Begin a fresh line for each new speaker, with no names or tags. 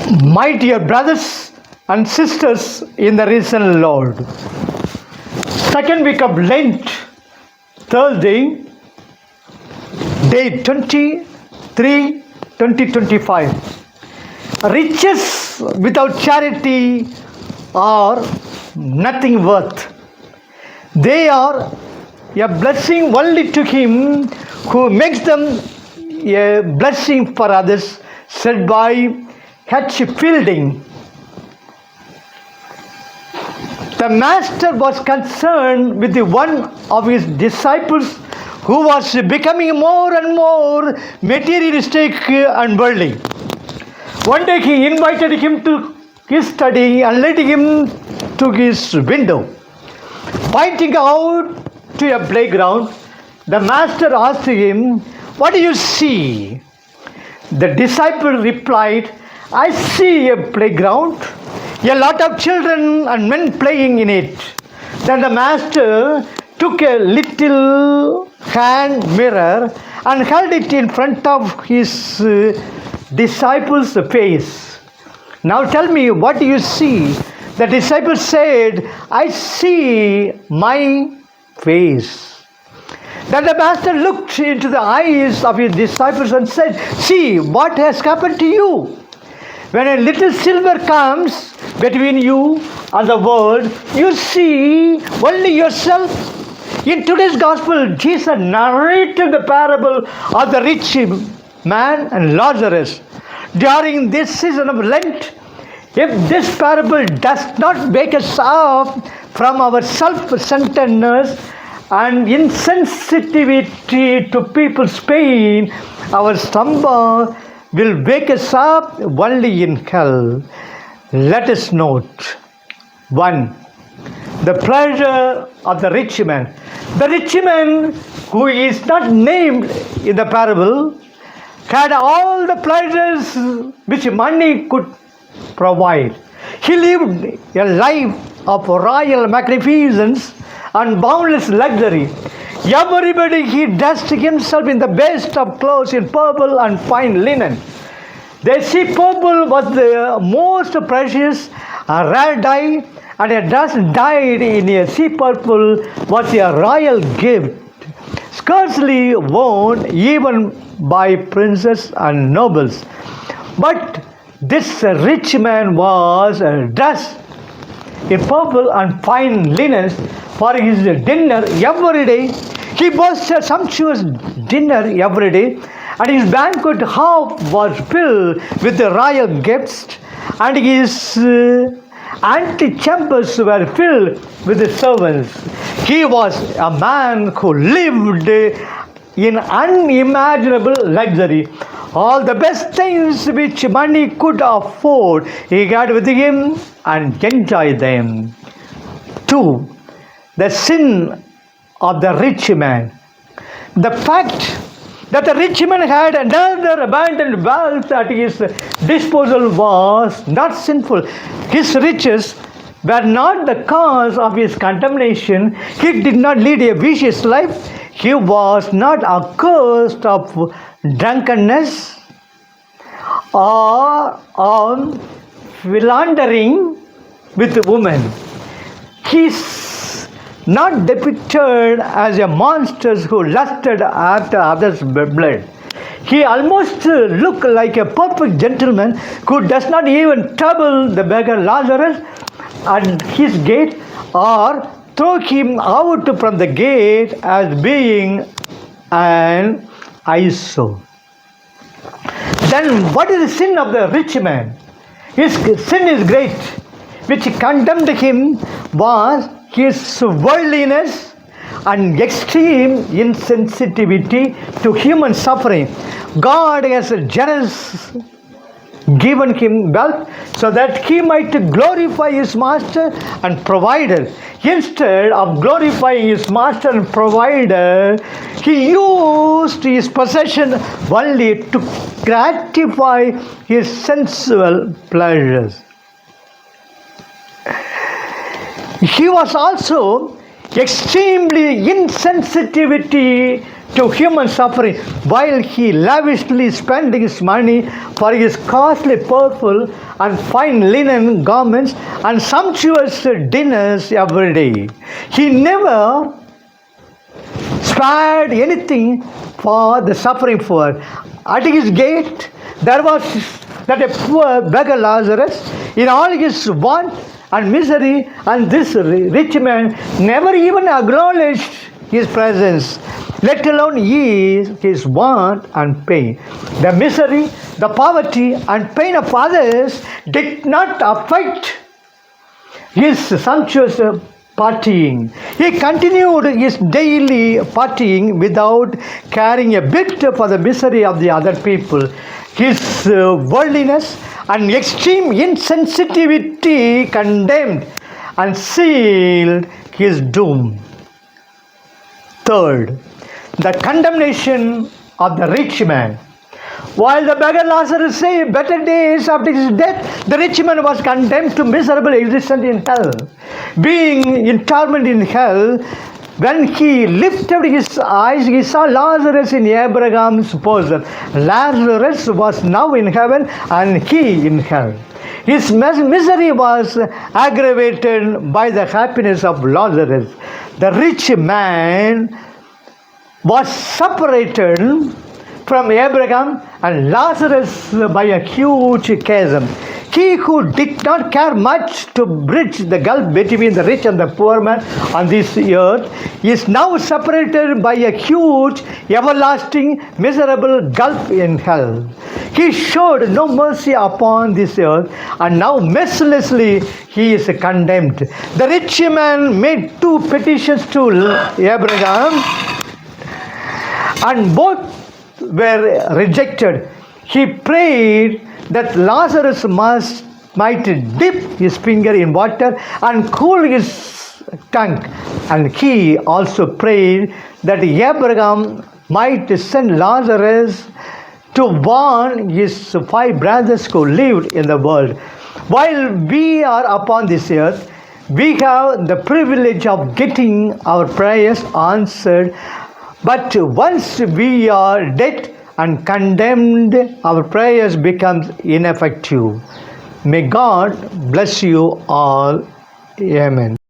My dear brothers and sisters in the risen Lord, second week of Lent, Thursday, day 23, 2025. Riches without charity are nothing worth. They are a blessing only to him who makes them a blessing for others, said by H. Fielding. The master was concerned with the one of his disciples who was becoming more and more materialistic and worldly. One day he invited him to his study and led him to his window. Pointing out to a playground, the master asked him, "What do you see?" The disciple replied, "I see a playground, a lot of children and men playing in it." Then the master took a little hand mirror and held it in front of his disciple's face. "Now tell me, what do you see?" The disciple said, "I see my face." Then the master looked into the eyes of his disciples and said, "See what has happened to you. When a little silver comes between you and the world, you see only yourself." In today's gospel, Jesus narrated the parable of the rich man and Lazarus. During this season of Lent, if this parable does not wake us up from our self-centeredness and insensitivity to people's pain, our slumber will wake us up only in hell. Let us note 1. The pleasure of the rich man. The rich man, who is not named in the parable, had all the pleasures which money could provide. He lived a life of royal magnificence and boundless luxury. Everybody he dressed himself in the best of clothes in purple and fine linen. They see purple was the most precious, a rare dye, and a dress dyed in a sea purple was a royal gift, scarcely worn even by princes and nobles. But this rich man was dressed in purple and fine linens for his dinner every day. He was a sumptuous dinner every day, and his banquet hall was filled with the royal gifts, and his antechambers were filled with the servants. He was a man who lived in unimaginable luxury. All the best things which money could afford, he had with him and enjoyed them. 2. The sin of the rich man. The fact that the rich man had another abundant wealth at his disposal was not sinful. His riches were not the cause of his condemnation. He did not lead a vicious life. He was not accused of drunkenness or philandering with women. He's not depicted as a monster who lusted after others' blood. He almost looked like a perfect gentleman who does not even trouble the beggar Lazarus at his gate or throw him out from the gate as being an eyesore. Then what is the sin of the rich man? His sin is great. Which condemned him was his worldliness and extreme insensitivity to human suffering. God has generously given him wealth so that he might glorify his master and provider. Instead of glorifying his master and provider, he used his possession only to gratify his sensual pleasures. He was also extremely insensitivity to human suffering while he lavishly spent his money for his costly purple and fine linen garments and sumptuous dinners every day. He never spared anything for the suffering poor. At his gate there was that a poor beggar Lazarus in all his want and misery, and this rich man never even acknowledged his presence, let alone ease his want and pain. The misery, the poverty and pain of others did not affect his sumptuous partying. He continued his daily partying without caring a bit for the misery of the other people. His worldliness and extreme insensitivity condemned and sealed his doom. Third, the condemnation of the rich man. While the beggar Lazarus saved better days after his death, the rich man was condemned to miserable existence in hell. Being in torment in hell, when he lifted his eyes, he saw Lazarus in Abraham's bosom. Lazarus was now in heaven and he in hell. His misery was aggravated by the happiness of Lazarus. The rich man was separated from Abraham and Lazarus by a huge chasm. He who did not care much to bridge the gulf between the rich and the poor man on this earth is now separated by a huge, everlasting, miserable gulf in hell. He showed no mercy upon this earth, and now mercilessly he is condemned. The rich man made two petitions to Abraham, and both were rejected. He prayed that Lazarus might dip his finger in water and cool his tongue. And he also prayed that Abraham might send Lazarus to warn his 5 brothers who lived in the world. While we are upon this earth, we have the privilege of getting our prayers answered. But once we are dead and condemned, our prayers become ineffective. May God bless you all. Amen.